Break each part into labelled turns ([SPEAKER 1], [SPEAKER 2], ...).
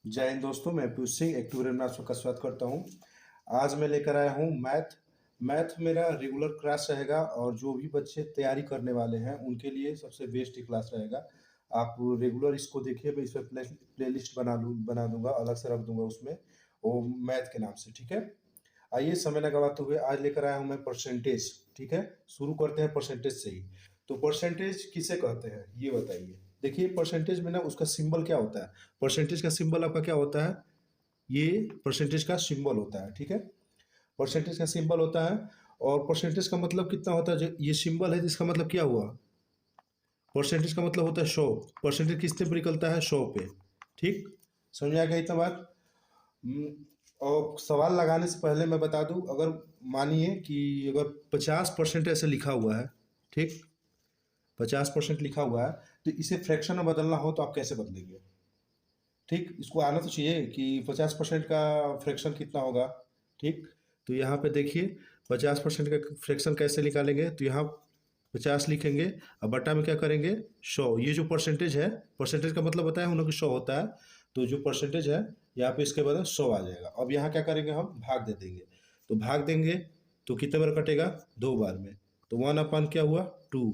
[SPEAKER 1] जय हिंद दोस्तों, मैं पीयूष सिंह एक ट्यूटोरियल में आप सबका स्वागत करता हूं। आज मैं लेकर आया हूं मैथ मेरा रेगुलर क्लास रहेगा और जो भी बच्चे तैयारी करने वाले हैं उनके लिए सबसे बेस्ट क्लास रहेगा। आप रेगुलर इसको देखिए, मैं इस पर प्लेलिस्ट बना दूंगा, अलग से रख दूंगा उसमें, वो मैथ के नाम से। ठीक है, आइए समय न गवाते हुए आज लेकर आया हूं मैं परसेंटेज। ठीक है, शुरू करते हैं परसेंटेज से ही। तो परसेंटेज किसे कहते हैं ये बताइए। देखिए, परसेंटेज में ना उसका सिंबल क्या होता है। परसेंटेज का सिंबल आपका क्या होता है, ये परसेंटेज का सिंबल होता है। ठीक है, परसेंटेज का सिंबल होता है। और परसेंटेज का मतलब कितना होता है, जो ये सिंबल है इसका मतलब क्या हुआ, परसेंटेज का मतलब होता है 100। परसेंटेज किसने पे निकलता है, 100 पे। ठीक, समझ में आ गया इतना बात। हम्म, और सवाल लगाने से पहले मैं बता दूं, अगर मानिए कि अगर 50% ऐसे लिखा हुआ है, ठीक, 50% लिखा हुआ है, तो इसे फ्रैक्शन में बदलना हो तो आप कैसे बदलेंगे। ठीक, इसको आना तो चाहिए कि 50% का फ्रैक्शन कितना होगा। ठीक, तो यहाँ पे देखिए 50% का फ्रैक्शन कैसे निकालेंगे, तो यहाँ 50 लिखेंगे और बटा में क्या करेंगे, 100। ये जो परसेंटेज है, परसेंटेज का मतलब बताया हम लोग 100 होता है, तो जो परसेंटेज है यहाँ पे इसके बाद 100 आ जाएगा। अब यहाँ क्या करेंगे, हम भाग दे देंगे। तो भाग देंगे तो कितने बार कटेगा, 2 बार में। तो 1/, क्या हुआ, 2,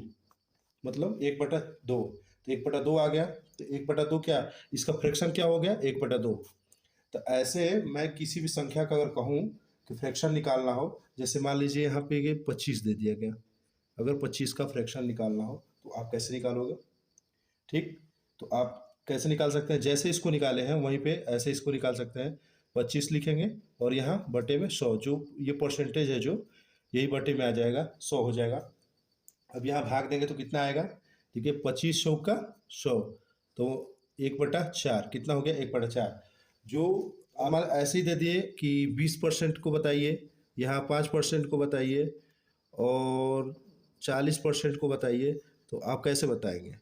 [SPEAKER 1] मतलब 1/2। तो 1/2 आ गया। तो 1/2 क्या, इसका फ्रैक्शन क्या हो गया, 1/2। तो ऐसे मैं किसी भी संख्या का अगर कहूँ कि फ्रैक्शन निकालना हो, जैसे मान लीजिए यहाँ पे ये 25 दे दिया गया, अगर 25 का फ्रैक्शन निकालना हो तो आप कैसे निकालोगे। ठीक, तो आप कैसे निकाल सकते हैं, जैसे इसको निकाले हैं वहीं पे ऐसे इसको निकाल सकते हैं। 25 लिखेंगे और यहाँ बटे में 100, जो ये परसेंटेज है जो, यही बटे में आ जाएगा, 100 हो जाएगा। अब यहाँ भाग देंगे तो कितना आएगा, देखिए 25 का 100, तो 1/4 कितना हो गया, 1/4। जो हमारे ऐसे ही दे दिए कि 20% को बताइए, यहाँ 5% को बताइए और 40% को बताइए, तो आप कैसे बताएंगे।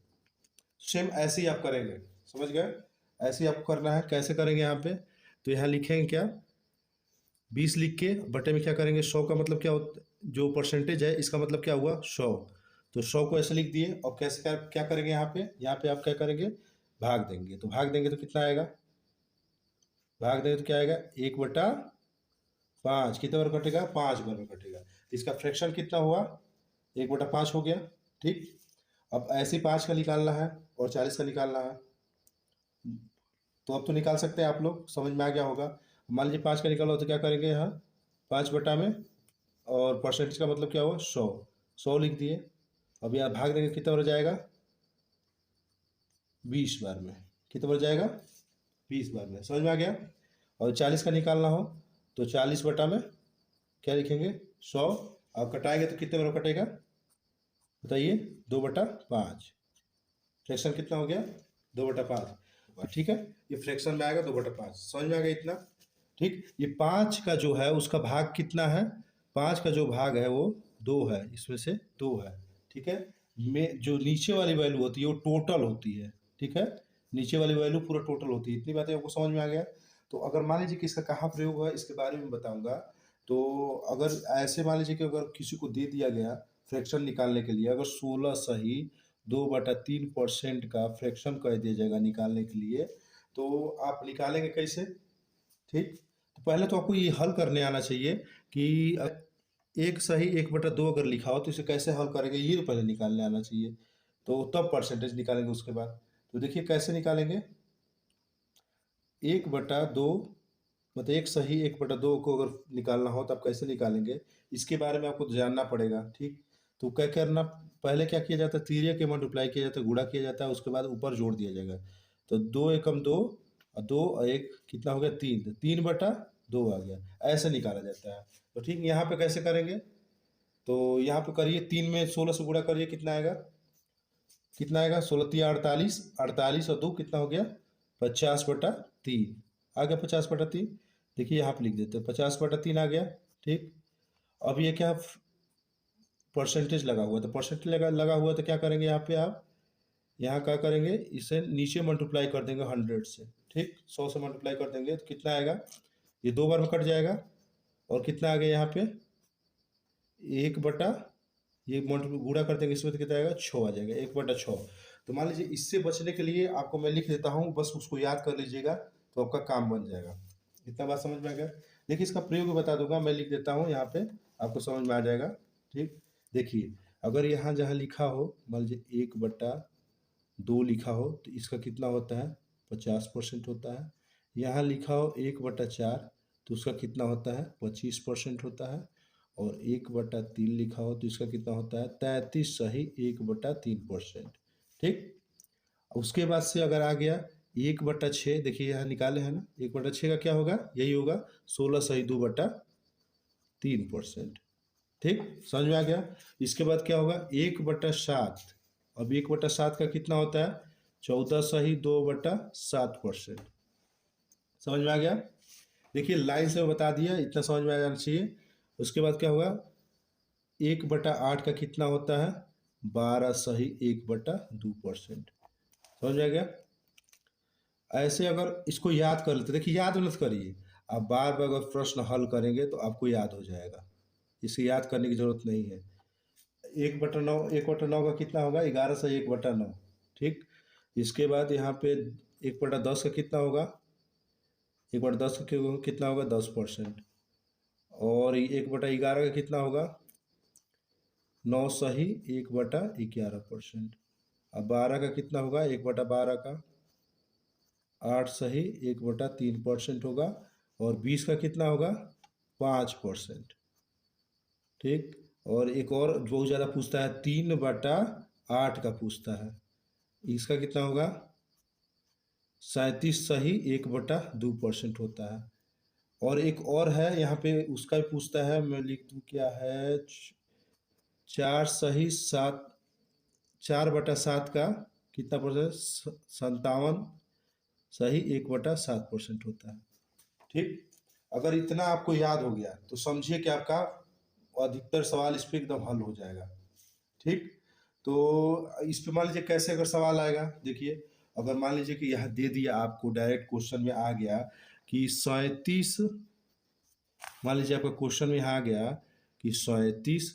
[SPEAKER 1] सेम ऐसे ही आप करेंगे, समझ गए। ऐसे ही आपको करना है, कैसे करेंगे यहाँ पे, तो यहाँ लिखेंगे क्या, 20 लिख के बटे में क्या करेंगे, 100 का मतलब क्या होता, जो परसेंटेज है इसका मतलब क्या हुआ, 100। तो 100 को ऐसे लिख दिए और कैसे क्या करेंगे, यहाँ पे आप क्या करेंगे, भाग देंगे। तो भाग देंगे तो कितना आएगा, भाग देंगे तो क्या आएगा, 1/5 कितने बार कटेगा, 5 बार में कटेगा। तो इसका फ्रैक्शन कितना हुआ, 1/5 हो गया। ठीक, अब ऐसे ही 5 का निकालना है और 40 का निकालना है। तो अब तो निकाल सकते हैं आप लोग, समझ में आ गया होगा। मान लीजिए 5 का निकालो तो क्या करेंगे, यहाँ 5 में, और परसेंटेज का मतलब क्या हुआ, 100। 100 लिख दिए। अब यहाँ भाग देंगे कितने बार जाएगा, 20 बार में। कितने बार जाएगा, 20 बार में, समझ में आ गया। और 40 का निकालना हो तो 40 क्या लिखेंगे, 100। अब कटाएंगे तो कितने बार कटेगा बताइए, 2/5। फ्रैक्शन कितना हो गया, 2/5। ठीक है, ये फ्रैक्शन में आएगा 2/5, समझ में आ गया इतना। ठीक, ये 5 का जो है उसका भाग कितना है, 5 का जो भाग है वो 2 है, इसमें से 2 है। ठीक है, में जो नीचे वाली वैल्यू होती है वो टोटल होती है। ठीक है, नीचे वाली वैल्यू पूरा टोटल होती है। इतनी बातें आपको समझ में आ गया। तो अगर मान लीजिए कि इसका कहाँ प्रयोग है इसके बारे में बताऊंगा। तो अगर ऐसे मान लीजिए कि अगर किसी को दे दिया गया फ्रैक्शन निकालने के लिए, अगर 16 सही 2/3% का फ्रैक्शन कह दिया जाएगा निकालने के लिए, तो आप निकालेंगे कैसे। ठीक, तो पहले तो आपको ये हल करने आना चाहिए कि एक सही 1/2 अगर लिखा हो तो इसे कैसे हल करेंगे, ये तो पहले निकालने आना चाहिए। तो तब परसेंटेज निकालेंगे उसके बाद। तो देखिए कैसे निकालेंगे, 1/2, मतलब एक सही 1/2 को अगर निकालना हो तो आप कैसे निकालेंगे, इसके बारे में आपको जानना पड़ेगा। ठीक, तो क्या करना, पहले क्या किया जाता है, तिर्यक के मल्टीप्लाई किया जाता है, गुणा किया जाता है, उसके बाद ऊपर जोड़ दिया जाएगा। तो 2 एकम 2 और 2 और 1 कितना हो गया, 3, तो 3/2 आ गया, ऐसे निकाला जाता है। तो ठीक, यहाँ पे कैसे करेंगे, तो यहाँ पे करिए 3 में 16 से गुणा करिए, कितना आएगा, कितना आएगा, 16 48, 48 और 2 कितना हो गया, 50/3 आ गया, 50/3। देखिए यहाँ पे लिख देते हैं 50/3 आ गया। ठीक, अब ये क्या, परसेंटेज लगा हुआ, तो परसेंटेज लगा हुआ तो क्या करेंगे, यहाँ पे आप यहाँ क्या करेंगे, इसे नीचे मल्टीप्लाई कर देंगे 100 से। ठीक, 100 से मल्टीप्लाई कर देंगे तो कितना आएगा, ये 2 बार में कट जाएगा। और कितना आ गया यहाँ पे, 1/, ये मल्टीप्लाई गुणा कर देंगे इसमें तो कितना आएगा, 6 आ जाएगा, 1/6। तो मान लीजिए इससे बचने के लिए आपको मैं लिख देता हूँ, बस उसको याद कर लीजिएगा तो आपका काम बन जाएगा। इतना बात समझ में आ गया? देखिए इसका प्रयोग बता दूंगा, मैं लिख देता हूँ यहाँ पे, आपको समझ में आ जाएगा। ठीक, देखिए अगर यहाँ जहाँ लिखा हो, मान लीजिए 1/2 लिखा हो तो इसका कितना होता है, 50% होता है। यहाँ लिखा हो 1/4 तो उसका कितना होता है, 25% होता है। और 1/3 लिखा हो तो इसका कितना होता है, 33 सही 1/3%। ठीक, उसके बाद से अगर आ गया 1/6, देखिए यहाँ निकाले हैं ना, 1/6 का क्या होगा, यही होगा 16 सही 2/3%। ठीक, समझ में आ गया? इसके बाद क्या होगा, 1/7। अब 1/7 का कितना होता है, 14 सही 2/7%। समझ में आ गया? देखिए लाइन से बता दिया, इतना समझ में आ जाना चाहिए। उसके बाद क्या होगा, 1/8 का कितना होता है, 12 सही 1/2%। समझ में आ गया? ऐसे अगर इसको याद कर लेते, देखिए याद मत करिए, आप बार बार अगर प्रश्न हल करेंगे तो आपको याद हो जाएगा, इसे याद करने की जरूरत नहीं है। 1/9, 1/9 का कितना होगा, 11 से 1/9। ठीक, इसके बाद यहाँ पे 1/10 का कितना होगा, 1/10 का कितना होगा, 10%। और 1/11 का कितना होगा, 9 सही 1/11%। अब 12 का कितना होगा, 1/12 का 8 सही 1/3% होगा। और 20 का कितना होगा, 5%। ठीक, और एक और बहुत ज़्यादा पूछता है, 3/8 का पूछता है, इसका कितना होगा, 37 सही 1/2% होता है। और एक और है यहाँ पे, उसका भी पूछता है, मैं लिख दूँ क्या है, 4/7 का कितना परसेंट, 57 सही 1/7% होता है। ठीक, अगर इतना आपको याद हो गया तो समझिए कि आपका अधिकतर सवाल इस पे एकदम हल हो जाएगा। ठीक, तो इस पे मान लीजिए कैसे अगर सवाल आएगा, देखिए अगर मान लीजिए कि यह दे दिया आपको, डायरेक्ट क्वेश्चन में आ गया कि 37, मान लीजिए आपका क्वेश्चन में यहाँ आ गया कि 37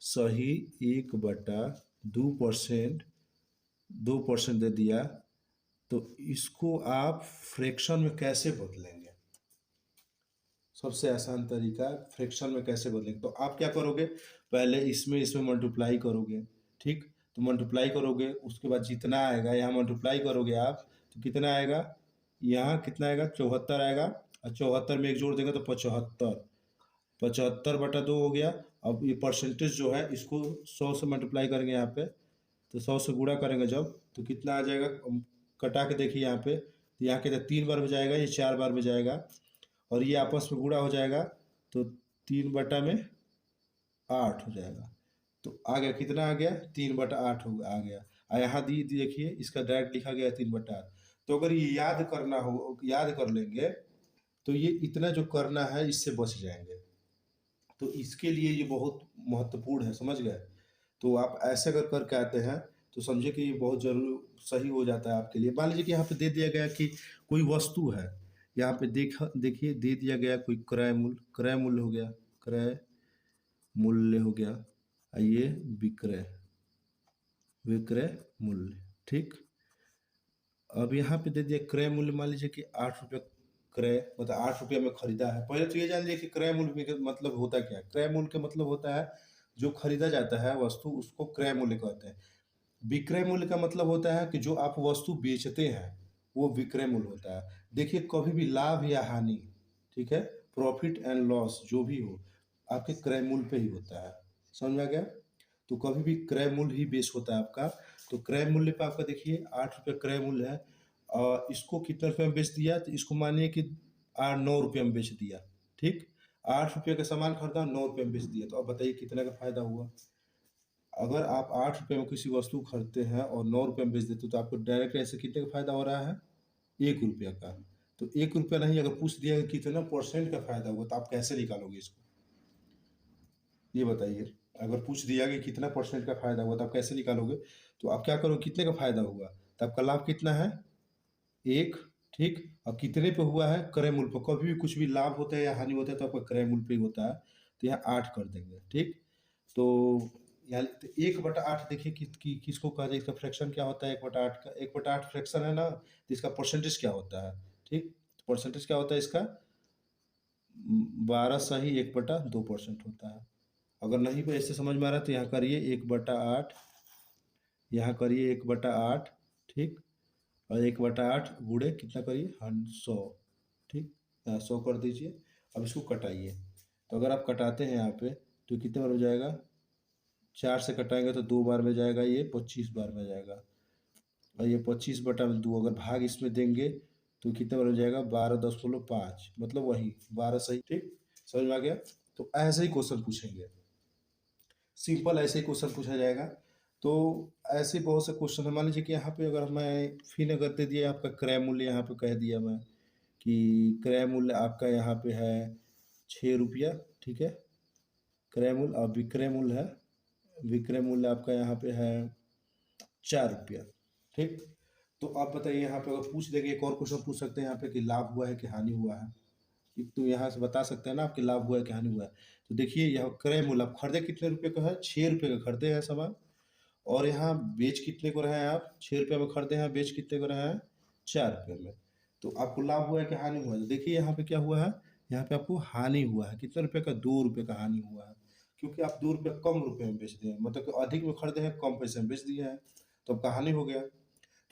[SPEAKER 1] सही 1/2%, 2% दे दिया, तो इसको आप फ्रैक्शन में कैसे बदलेंगे? सबसे आसान तरीका, फ्रैक्शन में कैसे बदलेंगे, तो आप क्या करोगे, पहले इसमें इसमें मल्टीप्लाई करोगे। ठीक, तो मल्टीप्लाई करोगे, उसके बाद जितना आएगा यहाँ मल्टीप्लाई करोगे आप, तो कितना आएगा, यहाँ कितना आएगा, 74 आएगा। और 74 में एक जोड़ देगा तो 75, 75/2 हो गया। अब ये परसेंटेज जो है इसको 100 से मल्टीप्लाई करेंगे यहाँ पे, तो 100 से गुणा करेंगे जब, तो कितना आ जाएगा, कटा के देखिए यहाँ पे, तो यहाँ के 3 बार में जाएगा, ये 4 बार में जाएगा, और ये आपस में गुणा हो जाएगा, तो 3/8 हो जाएगा। तो आ गया, कितना आ गया, 3/8 आ गया। और यहाँ दी देखिए, इसका डायरेक्ट लिखा गया 3/8। तो अगर ये याद करना हो, याद कर लेंगे, तो ये इतना जो करना है इससे बच जाएंगे। तो इसके लिए ये बहुत महत्वपूर्ण है, समझ गए? तो आप ऐसे अगर करके आते हैं तो समझिए कि ये बहुत जरूर सही हो जाता है आपके लिए। मान लीजिए कि यहाँ पे दे दिया गया कि कोई वस्तु है, यहाँ पे देखिए दे दिया गया कोई क्रय मूल्य, क्रय मूल्य हो गया, क्रय मूल्य हो गया, और ये विक्रय, विक्रय मूल्य। ठीक, अब यहाँ पे दे दिया क्रय मूल्य, मान लीजिए कि 8 रुपये क्रय, मतलब 8 रुपये में खरीदा है। पहले तो ये जान लीजिए कि क्रय मूल्य का मतलब होता क्या है। क्रय मूल्य का मतलब होता है जो खरीदा जाता है वस्तु, उसको क्रय मूल्य कहते हैं। विक्रय मूल्य का मतलब होता है कि जो आप वस्तु बेचते हैं वो विक्रय मूल्य होता है। देखिए कभी भी लाभ या हानि, ठीक है, प्रॉफिट एंड लॉस जो भी हो, आपके क्रय मूल्य पे ही होता है। समझ में आ गया? तो कभी भी क्रय मूल्य ही बेस होता है आपका। तो क्रय मूल्य पे आपका देखिए 8 रुपये क्रय मूल्य है, और इसको कितने रुपये में बेच दिया, तो इसको मानिए कि 9 रुपये में बेच दिया। ठीक, 8 रुपये का सामान खरीदा, 9 रुपये में बेच दिया, तो अब बताइए कितना का फायदा हुआ। अगर आप 8 रुपये में किसी वस्तु को खरीदते हैं और 9 रुपये में बेच देते हो, तो आपको डायरेक्ट ऐसे कितने का फायदा हो रहा है, 1 रुपये का। तो 1 रुपया नहीं, अगर पूछ दिया कि कितना परसेंट का फायदा हुआ, तो आप कैसे निकालोगे इसको, ये बताइए। अगर पूछ दिया कि कितना परसेंट का फायदा हुआ, तो आप कैसे निकालोगे? तो आप क्या करोगे, कितने का फायदा हुआ, तो आपका लाभ कितना है, 1। ठीक, और कितने पे हुआ है, क्रय मूल्य पर। कभी भी कुछ भी लाभ होता है या हानि होता है तो आपका क्रय मूल्य पे ही होता है, तो यहाँ 8 कर देंगे। ठीक, तो यहाँ 1/8 देखिए किसको कहा जाए, इसका फ्रैक्शन क्या होता है, 1/8 का, 1/8 फ्रैक्शन है ना, तो इसका परसेंटेज क्या होता है। ठीक, परसेंटेज क्या होता है इसका? 12 सही 1/2% होता है। अगर नहीं भी ऐसे समझ में आ रहा है तो यहाँ करिए 1/8, यहाँ करिए 1/8, ठीक। और 1/8 गुणे कितना करिए 100, ठीक। 100 कर दीजिए। अब इसको कटाइए। तो अगर आप कटाते हैं यहाँ पे तो कितने बार हो जाएगा? 4 से कटाएंगे तो 2 बार में जाएगा, ये 25 बार में जाएगा। और ये 25/2 अगर भाग इसमें देंगे तो कितने बार हो जाएगा? 12.5, मतलब वही 12 सही, ठीक। समझ में आ गया? तो ऐसे ही क्वेश्चन पूछेंगे, सिंपल ऐसे ही क्वेश्चन पूछा जाएगा। तो ऐसे बहुत से क्वेश्चन है। मान लीजिए कि यहाँ पे अगर मैं फिर अगर दे दिया आपका क्रय मूल्य, यहाँ पे कह दिया मैं कि क्रय मूल्य आपका यहाँ पे है 6 रुपया, ठीक है। क्रय मूल्य और विक्रय मूल्य है, विक्रय मूल्य आपका यहाँ पे है 4 रुपया, ठीक। तो आप बताइए यहाँ पे अगर पूछ देंगे, एक और क्वेश्चन पूछ सकते हैं यहाँ पे कि लाभ हुआ है कि हानि हुआ है। तो यहाँ से बता सकते हैं ना आपके लाभ हुआ है कि हानि हुआ है। तो देखिए यहाँ क्रय मूल्य आप खरीदे कितने रुपए का है? 6 रुपये का खरीदे हैं सामान। और यहाँ बेच कितने को रहे हैं आप? 6 रुपये में खरीदे हैं, बेच कितने को रहे हैं? 4 रुपये में। तो आपको लाभ हुआ है कि हानि हुआ है? तो देखिए यहाँ पे क्या हुआ है, यहाँ पे आपको हानि हुआ है। कितने रुपए का? 2 रुपये का हानि हुआ है, क्योंकि आप 2 रुपये कम रुपये में बेच दिए हैं, मतलब कि अधिक में खरीदे हैं, कम पैसे में बेच दिए हैं, तो आपका हानि हो गया।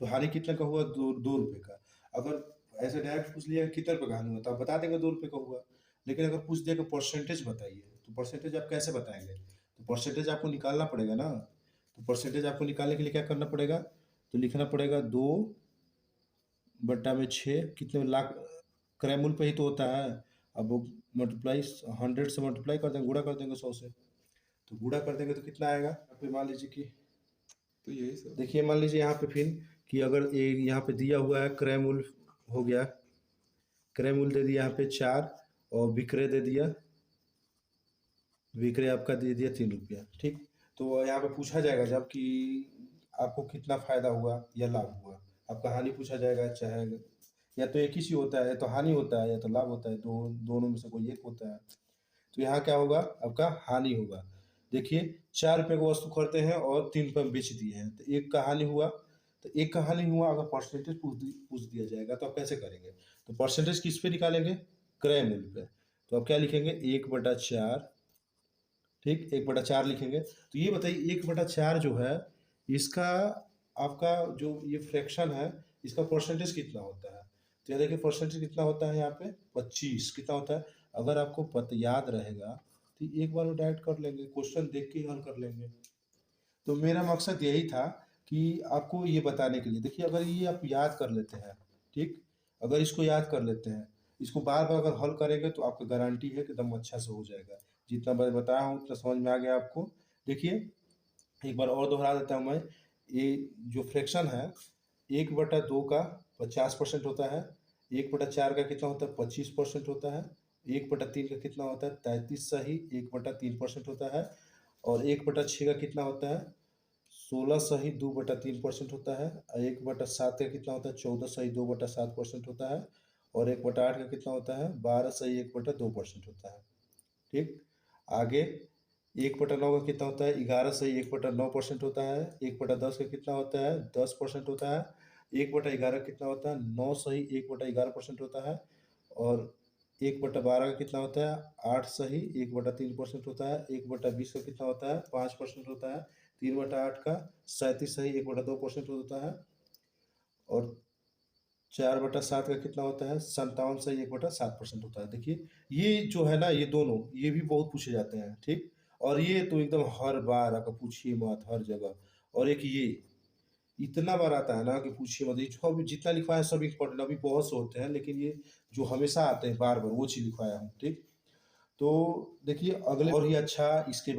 [SPEAKER 1] तो हानि कितने का हुआ? 2 रुपये का। अगर ऐसे डायरेक्ट पूछ लिया कितने रुपये का हानि हुआ तो आप बता देंगे 2 रुपये का हुआ। लेकिन अगर पूछ दिया कि परसेंटेज बताइए, तो परसेंटेज आप कैसे बताएंगे? तो परसेंटेज आपको निकालना पड़ेगा ना। तो परसेंटेज आपको निकालने के लिए क्या करना पड़ेगा? तो लिखना पड़ेगा 2/6, कितने लाख, क्रय मूल्य पे ही तो होता है। अब वो मल्टीप्लाई 100 से मल्टीप्लाई कर देंगे, गुणा कर देंगे 100 से। तो गुणा कर देंगे तो कितना आएगा? यहाँ पे मान लीजिए कि, तो यही सब देखिए, मान लीजिए यहाँ पे फिर कि अगर एक यहाँ पे दिया हुआ है क्रय मूल्य हो गया, क्रय मूल्य दे दिया यहाँ पे 4, और विक्रय दे दिया, विक्रय आपका दे दिया 3 रुपया, ठीक। तो यहाँ पे पूछा जाएगा जब कि आपको कितना फायदा हुआ या लाभ हुआ। आपका हानि पूछा जाएगा, चाहे या तो एक ही चीज होता है, या तो हानि होता है या तो लाभ होता है, दोनों में से कोई एक होता है। तो यहाँ क्या होगा? आपका हानि होगा। देखिए 4 रुपये का वस्तु खरीदते हैं और 3 रुपये में बेच दिए हैं, तो एक का हानि हुआ। तो एक का हानि हुआ, अगर परसेंटेज पूछ दिया जाएगा तो आप कैसे करेंगे? तो परसेंटेज किस पे निकालेंगे? क्रय मूल्य पे। तो आप क्या लिखेंगे? 1/4, ठीक, 1/4 लिखेंगे। तो ये बताइए 1/4 जो है, इसका आपका जो ये फ्रैक्शन है, इसका परसेंटेज कितना होता है? तो ये देखिए परसेंटेज कितना होता है यहाँ पे? 25। कितना होता है? अगर आपको याद रहेगा तो एक बार में डायरेक्ट कर लेंगे, क्वेश्चन देख के ही हल कर लेंगे। तो मेरा मकसद यही था कि आपको ये बताने के लिए, देखिए अगर ये आप याद कर लेते हैं, ठीक, अगर इसको याद कर लेते हैं, इसको बार बार अगर हल करेंगे तो आपको गारंटी है कि एकदम अच्छा से हो जाएगा। जितना मैं बताया हूँ उतना समझ में आ गया आपको। देखिए एक बार और दोहरा देता हूँ मैं। ये जो फ्रैक्शन है, 1/2 का 50% होता है, 1/4 का कितना होता है? 25% होता है, 1/3 का कितना होता है? 33 सही 1/3% होता है, और 1/6 का कितना होता है? 16 सही 2/3% होता है, और 1/7 का कितना होता है? 14 सही 2/7% होता है, और 1/8 का कितना होता है? 12 सही 1/2% होता है, ठीक। आगे 1/9 का कितना होता है? 11 सही 1/9% होता है, 1/10 का कितना होता है? 10% होता है, 1/11 कितना होता है? 9 सही 1/11% होता है, और 1/12 का कितना होता है? 8 सही 1/3% होता है, 1/20 का कितना होता है? 5% होता है, 3/8 का 37 सही 1/2% होता है, और 4/7 का कितना होता है? 57 सही 1/7% होता है। देखिए ये जो है ना, ये दोनों ये भी बहुत पूछे जाते हैं, ठीक। और ये तो एकदम हर बार अगर पूछिए मत, हर जगह। और एक ये इतना बार आता है ना कि पूछिए मत, ये जो अभी जितना लिखवाया है सब इम्पोर्टेंट, अभी बहुत से होते हैं, लेकिन ये जो हमेशा आते हैं बार बार वो चीज़ लिखवाया हूँ, ठीक। तो देखिए अगले और ही अच्छा, इसके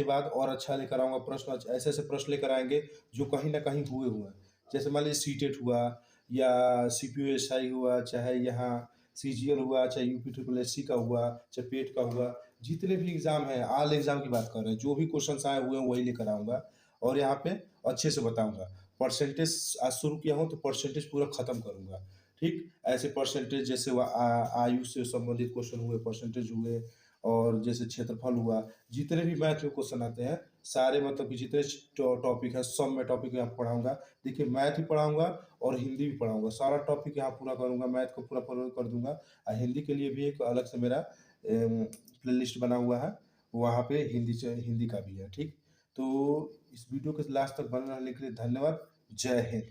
[SPEAKER 1] बाद और अच्छा लेकर आऊँगा प्रश्न, ऐसे ऐसे प्रश्न लेकर आएंगे जो कहीं ना कहीं हुए हुए हैं। जैसे मान लीजिए सीटेट हुआ, या CPO SI हुआ, चाहे यहाँ CGL हुआ, चाहे UP SSC का हुआ, चाहे पेट का हुआ, जितने भी एग्जाम है, ऑल एग्जाम की बात कर रहे हैं, जो भी क्वेश्चन आए हुए हैं वही लेकर आऊँगा, और यहाँ पे अच्छे से बताऊँगा। परसेंटेज आज शुरू किया हूँ तो परसेंटेज पूरा खत्म करूँगा, ठीक। ऐसे परसेंटेज जैसे आयु से संबंधित क्वेश्चन हुए, परसेंटेज हुए, और जैसे क्षेत्रफल हुआ, जितने भी मैथ में क्वेश्चन आते हैं सारे मतलब कि जितने टॉपिक है सब मैं टॉपिक यहाँ पढ़ाऊँगा। देखिए मैथ भी पढ़ाऊँगा और हिंदी भी पढ़ाऊँगा, सारा टॉपिक यहाँ पूरा करूँगा, मैथ को पूरा पूरा कर दूँगा। हिंदी के लिए भी एक अलग से मेरा प्लेलिस्ट बना हुआ है, वहाँ पे हिंदी का भी है, ठीक? तो इस वीडियो के लास्ट तक बने रहने के लिए धन्यवाद। जय हिंद।